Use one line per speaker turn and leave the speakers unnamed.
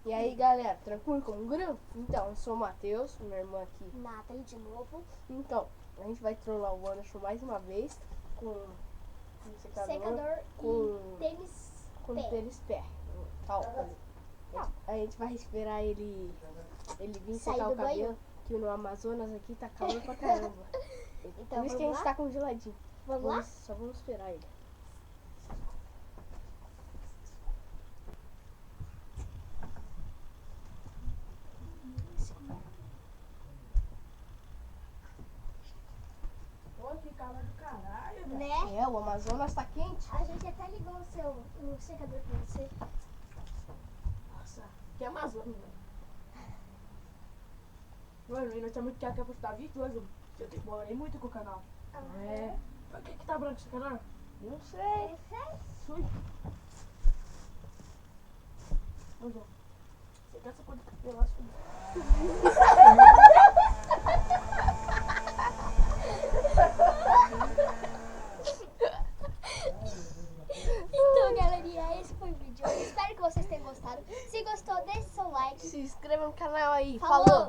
E aí, galera, tranquilo com o grupo? Então, eu sou o Matheus, minha irmã aqui.
Nathalie de novo.
Então, a gente vai trollar o Anderson mais uma vez com um
Secador
com
e tênis
com
pé.
tênis pé. A gente vai esperar ele vir
Sair
secar o
do banho?
cabelo, que no Amazonas aqui tá calor pra caramba.
Então,
Por isso que a
vamos
gente
lá?
tá congeladinho.
Vamos lá?
Só vamos esperar ele.
Pô, que calor do caralho, velho.
Né?
É, o Amazonas tá quente.
A gente até ligou o secador pra você.
Nossa, que Amazônia, velho. Mano, e nós estamos aqui pra postar vídeo hoje. Eu demorei muito com o canal. É. Por que tá branco esse canal?
Não sei.
Sui. Ô, João. Você quer essa cor de cabelo? Acho que...
Então, galerinha, esse foi o vídeo. Eu espero que vocês tenham gostado. Se gostou, deixe seu like.
Se inscreva no canal aí.
Falou.
Falou.